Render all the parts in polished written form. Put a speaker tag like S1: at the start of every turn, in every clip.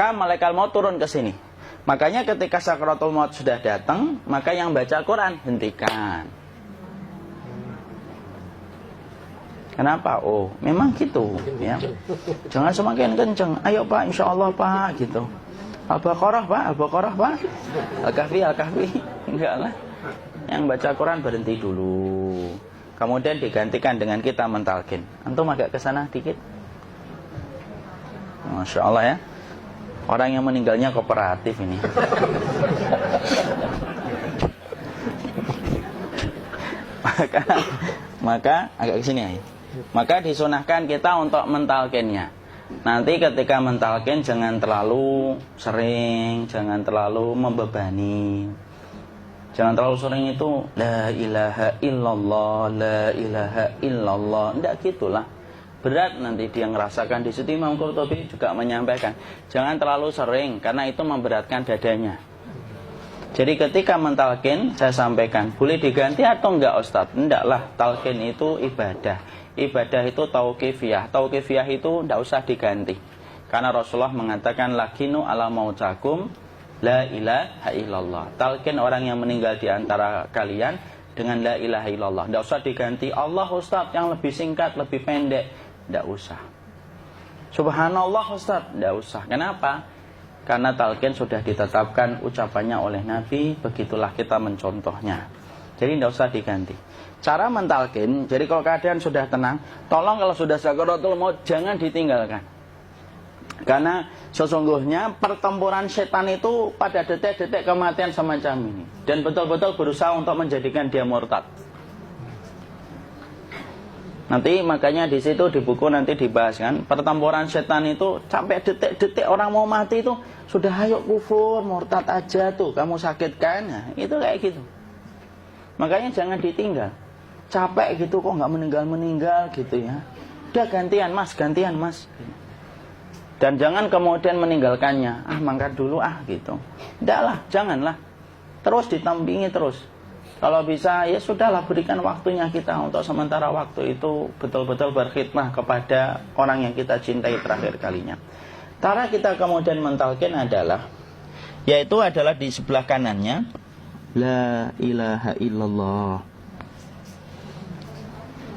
S1: maka malaikat maut turun ke sini. Makanya ketika sakaratul maut sudah datang, maka yang baca Quran hentikan. Kenapa? Oh, memang gitu ya. Jangan semakin kenceng. Ayo Pak, insya Allah Pak, gitu. Al-Baqarah Pak, Al-Baqarah Pak. Al-Kahfi, Al-Kahfi. Enggak lah. Yang baca Quran berhenti dulu. Kemudian digantikan dengan kita mentalkin. Antum agak ke sana dikit. Masya Allah ya. Orang yang meninggalnya kooperatif ini. maka agak ke sini aja. Maka disunahkan kita untuk mentalkinnya. Nanti ketika mentalkin jangan terlalu sering, jangan terlalu membebani. Jangan terlalu sering itu la ilaha illallah, la ilaha illallah. Enggak gitulah. Berat nanti dia ngerasakan. Di situ Imam Qurtubi juga menyampaikan, jangan terlalu sering karena itu memberatkan dadanya. Jadi ketika mentalkin saya sampaikan, boleh diganti atau enggak Ustadz? Enggak lah, talkin itu ibadah. Ibadah itu tauqifiyah. Tauqifiyah itu enggak usah diganti. Karena Rasulullah mengatakan lakinu ala mautakum la ilaha illallah. Talkin orang yang meninggal di antara kalian dengan la ilaha illallah. Enggak usah diganti Allah Ustadz yang lebih singkat, lebih pendek. Enggak usah. Subhanallah Ustadz, enggak usah. Kenapa? Karena talqin sudah ditetapkan ucapannya oleh Nabi, begitulah kita mencontohnya. Jadi tidak usah diganti. Cara mentalqin, jadi kalau keadaan sudah tenang, tolong kalau sudah sakaratul maut jangan ditinggalkan. Karena sesungguhnya pertempuran setan itu pada detik-detik kematian semacam ini. Dan betul-betul berusaha untuk menjadikan dia murtad. Nanti makanya di situ di buku nanti dibahas kan, pertempuran setan itu sampai detik-detik orang mau mati itu sudah ayo kufur, murtad aja tuh, kamu sakit kan? Nah, itu kayak gitu. Makanya jangan ditinggal. Capek gitu kok nggak meninggal gitu ya. Udah gantian mas. Dan jangan kemudian meninggalkannya. Mangkat dulu gitu. Tidaklah, janganlah. Terus ditampingi terus. Kalau bisa ya sudahlah, berikan waktunya kita untuk sementara waktu itu betul-betul berkhidmah kepada orang yang kita cintai terakhir kalinya. Cara kita kemudian mentalkin adalah, yaitu adalah di sebelah kanannya la ilaha illallah.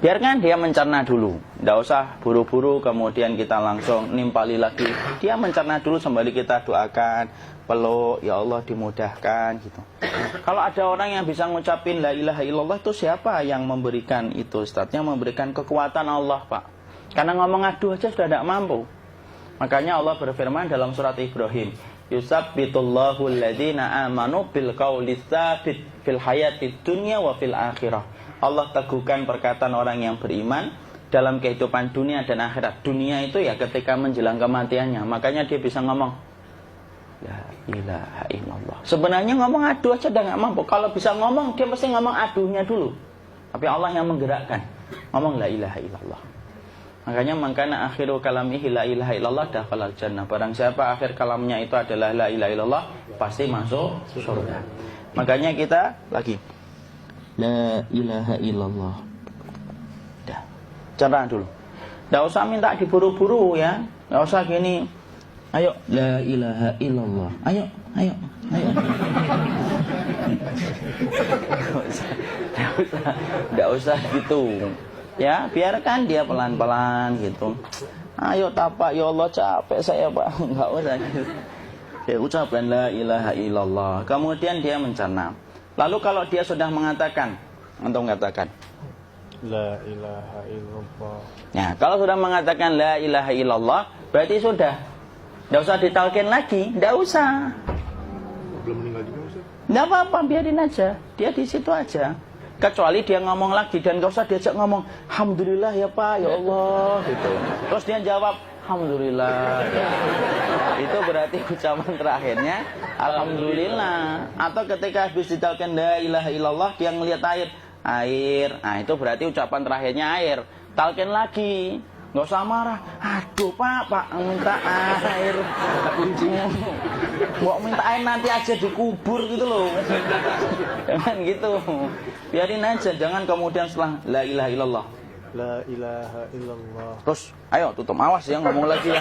S1: Biarkan dia mencerna dulu, tidak usah buru-buru kemudian kita langsung nimpali lagi. Dia mencerna dulu sembari kita doakan, peluk, ya Allah dimudahkan gitu. Kalau ada orang yang bisa ngucapin la ilaha illallah, itu siapa yang memberikan itu Ustaz? Yang memberikan kekuatan Allah Pak. Karena ngomong aduh aja sudah tidak mampu. Makanya Allah berfirman dalam surat Ibrahim, yusabbitullahu alladhina amanu bil qawli tsabit fil hayatid dunya wa fil akhirah. Allah teguhkan perkataan orang yang beriman dalam kehidupan dunia dan akhirat. Dunia itu ya ketika menjelang kematiannya. Makanya dia bisa ngomong la ilaha illallah. Sebenarnya ngomong aduh aja udah gak mampu. Kalau bisa ngomong, dia mesti ngomong aduhnya dulu. Tapi Allah yang menggerakkan. Ngomong la ilaha illallah. Makanya makana akhiru kalamihi la ilaha illallah dakhalal jannah. Barang siapa akhir kalamnya itu adalah la ilaha illallah, pasti masuk surga. Makanya kita lagi la ilaha illallah. Dah. Cara dulu. Enggak usah minta diburu-buru ya. Enggak usah gini. Ayo la ilaha illallah. Ayo. Enggak usah gitu. Ya, biarkan dia pelan-pelan gitu. Ayo tapak, ya Allah capek saya Pak. Enggak usah gitu. Dia ucapkan la ilaha illallah. Kemudian dia mencerna. Lalu kalau dia sudah mengatakan, untuk mengatakan
S2: la ilaha illallah.
S1: Ya, kalau sudah mengatakan la ilaha illallah, berarti sudah. Tidak usah ditalkin lagi, tidak usah.
S2: Belum meninggal juga Ustaz?
S1: Tidak apa-apa, biarin aja. Dia di situ aja. Kecuali dia ngomong lagi dan gak usah diajak ngomong alhamdulillah ya Pak, ya Allah gitu. Terus dia jawab alhamdulillah. Itu berarti ucapan terakhirnya alhamdulillah. Atau ketika habis ditalkin la ilaha illallah, dia ngelihat air. Nah, itu berarti ucapan terakhirnya air. Talkin lagi. Nggak usah marah. Aduh Pak minta air. Mau minta air nanti aja dikubur gitu loh. Jangan gitu. Biarin aja. Jangan kemudian setelah la ilaha illallah
S2: La ilaha illallah.
S1: Terus, ayo tutup, awas ya ngomong lagi ya.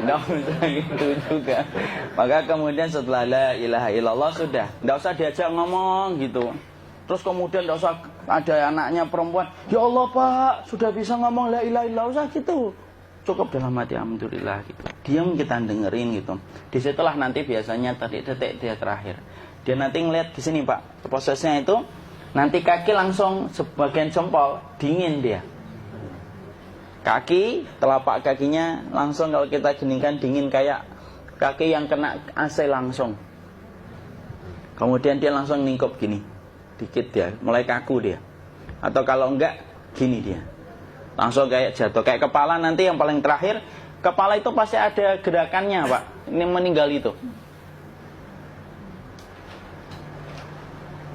S1: Nggak usah gitu juga. Maka kemudian setelah la ilaha illallah sudah, nggak usah diajak ngomong gitu. Terus kemudian nggak usah ada anaknya perempuan, ya Allah Pak, sudah bisa ngomong la ilaha illallah, usah gitu. Cukup dalam hati alhamdulillah gitu. Diam kita dengerin gitu. Disitulah nanti biasanya tadi detik dia terakhir. Dia nanti ngeliat di sini Pak, prosesnya itu. Nanti kaki langsung sebagian jempol dingin dia. Kaki, telapak kakinya langsung kalau kita geningkan dingin kayak kaki yang kena AC langsung. Kemudian dia langsung ningkup gini, dikit dia, mulai kaku dia. Atau kalau enggak, gini dia. Langsung kayak jatuh, kayak kepala nanti yang paling terakhir. Kepala itu pasti ada gerakannya Pak. Ini meninggal itu.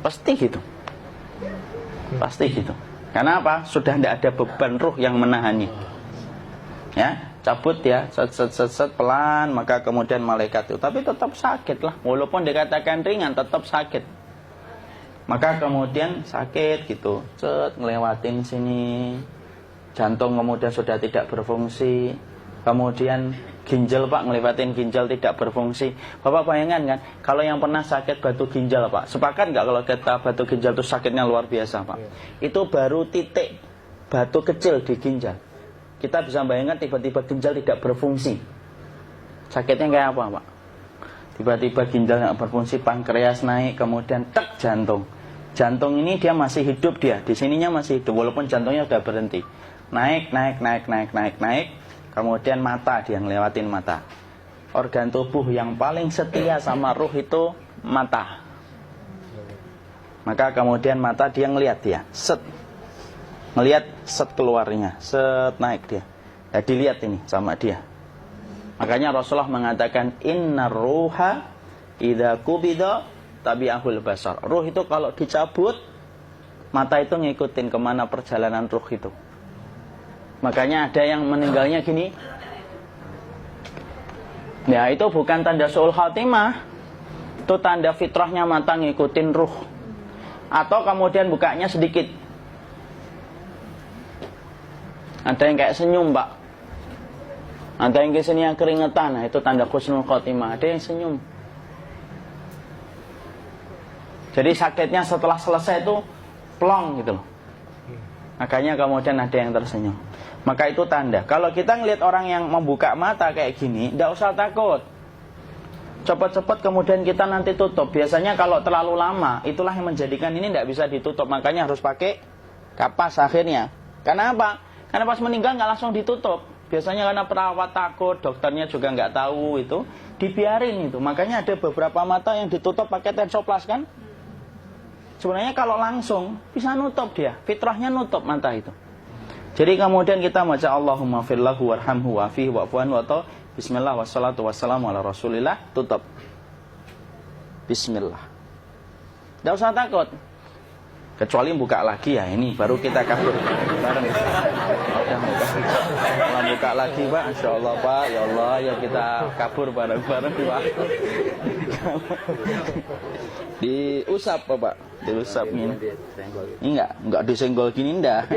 S1: Pasti gitu. Pasti gitu. Karena apa? Sudah tidak ada beban ruh yang menahannya. Ya, cabut ya, set pelan, maka kemudian malaikat itu. Tapi tetap sakit lah. Walaupun dikatakan ringan, tetap sakit. Maka kemudian sakit gitu. Set ngelewatin sini. Jantung kemudian sudah tidak berfungsi. Kemudian ginjal Pak, ngelewatin ginjal tidak berfungsi. Bapak bayangkan kan, kalau yang pernah sakit batu ginjal Pak, sepakat nggak kalau kita batu ginjal itu sakitnya luar biasa Pak? Itu baru titik batu kecil di ginjal. Kita bisa bayangkan tiba-tiba ginjal tidak berfungsi. Sakitnya kayak apa Pak? Tiba-tiba ginjal nggak berfungsi, pankreas naik, kemudian tek jantung. Jantung ini dia masih hidup dia, di sininya masih hidup walaupun jantungnya sudah berhenti. Naik. Kemudian mata, dia ngelewatin mata. Organ tubuh yang paling setia sama ruh itu mata. Maka kemudian mata dia ngelihat dia, set. Ngelihat set keluarnya, set naik dia. Ya dilihat ini sama dia. Makanya Rasulullah mengatakan innar ruha idza qubida tabi'ahul basar. Ruh itu kalau dicabut, mata itu ngikutin kemana perjalanan ruh itu. Makanya ada yang meninggalnya gini. Ya itu bukan tanda su'ul khatimah. Itu tanda fitrahnya mata ngikutin ruh. Atau kemudian bukanya sedikit. Ada yang kayak senyum Pak. Ada yang kesini yang keringetan. Nah, itu tanda husnul khatimah. Ada yang senyum. Jadi sakitnya setelah selesai itu plong gitu loh. Makanya kemudian ada yang tersenyum. Maka itu tanda. Kalau kita ngelihat orang yang membuka mata kayak gini, tidak usah takut. Cepat-cepat kemudian kita nanti tutup. Biasanya kalau terlalu lama, itulah yang menjadikan ini tidak bisa ditutup. Makanya harus pakai kapas akhirnya. Karena apa? Karena pas meninggal nggak langsung ditutup. Biasanya karena perawat takut, dokternya juga nggak tahu itu, dibiarin itu. Makanya ada beberapa mata yang ditutup pakai tensoplas kan? Sebenarnya kalau langsung bisa nutup dia, fitrahnya nutup mata itu. Jadi kemudian kita baca Allahumma firlahu warhamhu wa'afihi wa'fuanhu atau bismillah wassalatu wassalamu ala rasulillah, tutup. Bismillah. Tidak usah takut. Kecuali buka lagi ya, ini baru kita kabur bareng. Kalau buka lagi Pak, Insya Allah Pak, ya Allah ya kita kabur bareng-bareng Pak. Diusap Pak, diusap gini. Enggak disenggol gini enggak.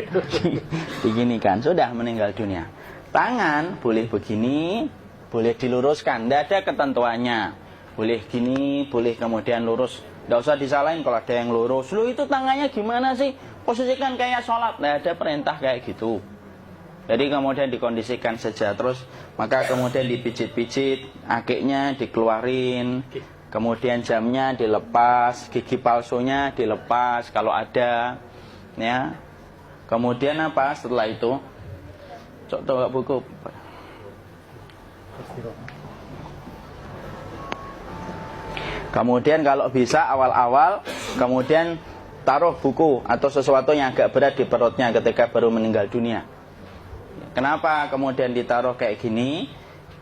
S1: Begini kan, sudah meninggal dunia. Tangan boleh begini, boleh diluruskan, tidak ada ketentuannya. Boleh gini, boleh kemudian lurus. Tidak usah disalahin kalau ada yang lurus. Lu itu tangannya gimana sih? Posisikan kayak sholat. Nah, ada perintah kayak gitu. Jadi kemudian dikondisikan saja. Terus maka kemudian dipijit-pijit, akiknya dikeluarin. Kemudian jamnya dilepas, gigi palsunya dilepas kalau ada. Ya. Kemudian apa setelah itu? Coba buku. Kemudian kalau bisa awal-awal kemudian taruh buku atau sesuatu yang agak berat di perutnya ketika baru meninggal dunia. Kenapa kemudian ditaruh kayak gini?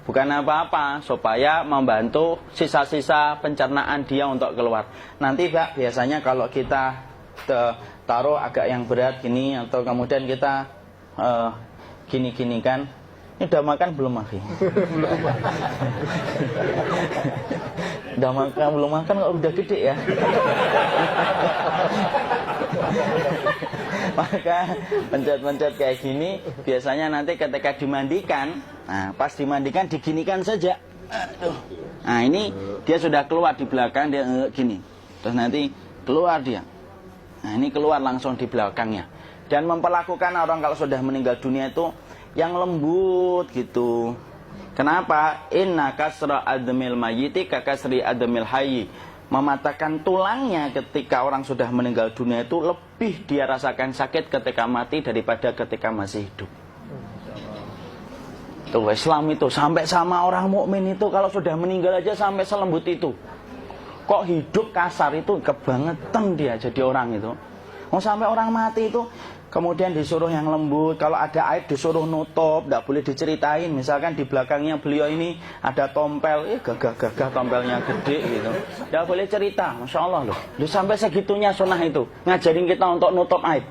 S1: Bukan apa-apa, supaya membantu sisa-sisa pencernaan dia untuk keluar. Nanti Pak, biasanya kalau kita taruh agak yang berat gini atau kemudian kita gini-gini kan, ini udah makan belum lagi? Udah makan belum makan kok udah gede ya? Maka pencet-pencet kayak gini biasanya nanti ketika dimandikan, nah pas dimandikan diginikan saja. Aduh. Nah ini dia sudah keluar di belakang, dia gini. Terus nanti keluar dia. Nah ini keluar langsung di belakangnya. Dan memperlakukan orang kalau sudah meninggal dunia itu yang lembut gitu. Kenapa? Inna kasra admil mayyiti kakasri admil hayyi. Mematahkan tulangnya ketika orang sudah meninggal dunia itu lebih dia rasakan sakit ketika mati daripada ketika masih hidup. Tuh Islam itu sampai sama orang mukmin itu kalau sudah meninggal aja sampai selembut itu. Kok hidup kasar itu kebangetan dia jadi orang itu. Mau sampai orang mati itu kemudian disuruh yang lembut, kalau ada aib disuruh nutup, tidak boleh diceritain. Misalkan di belakangnya beliau ini ada tompel, gagah-gagah tompelnya gede gitu. Tidak boleh cerita, Masya Allah loh. Sampai segitunya sunnah itu, ngajarin kita untuk nutup aib.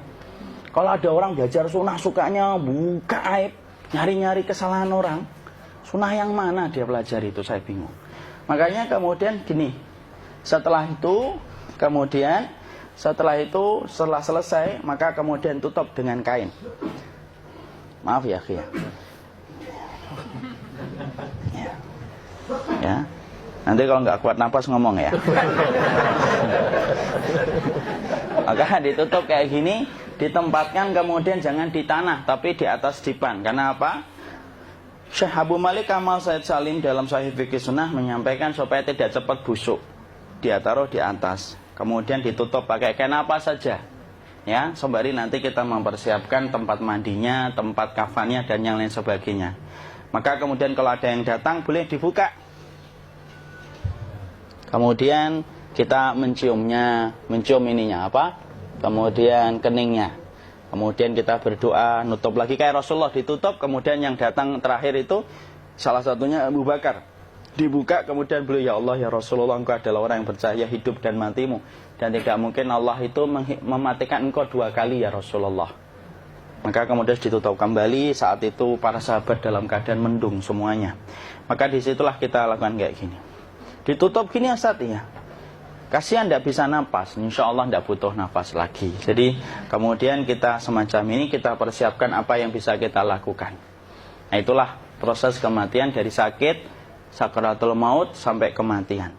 S1: Kalau ada orang belajar sunnah sukanya buka aib, nyari-nyari kesalahan orang. Sunnah yang mana dia pelajari itu, saya bingung. Makanya kemudian gini, setelah selesai, maka kemudian tutup dengan kain. Maaf ya, ya. Ya. Nanti kalau nggak kuat napas ngomong ya. Maka ditutup kayak gini, ditempatkan kemudian jangan di tanah, tapi di atas dipan. Karena apa? Syekh Abu Malik Kamal Said Salim dalam Sahih Fikih Sunnah menyampaikan supaya tidak cepat busuk. Dia taruh di atas. Kemudian ditutup pakai kain apa saja, ya, sembari nanti kita mempersiapkan tempat mandinya, tempat kafannya dan yang lain sebagainya. Maka kemudian kalau ada yang datang boleh dibuka. Kemudian kita mencium ininya apa? Kemudian keningnya. Kemudian kita berdoa, nutup lagi kayak Rasulullah ditutup. Kemudian yang datang terakhir itu salah satunya Abu Bakar. Dibuka kemudian beliau, ya Allah ya Rasulullah, engkau adalah orang yang percaya hidup dan matimu, dan tidak mungkin Allah itu mematikan engkau 2 kali ya Rasulullah. Maka kemudian ditutup kembali. Saat itu para sahabat dalam keadaan mendung semuanya. Maka disitulah kita lakukan kayak gini. Ditutup gini Ustaz ya. Kasihan tidak bisa napas, insya Allah tidak butuh nafas lagi. Jadi kemudian kita semacam ini kita persiapkan apa yang bisa kita lakukan. Nah itulah proses kematian dari sakit sakaratul maut sampai kematian.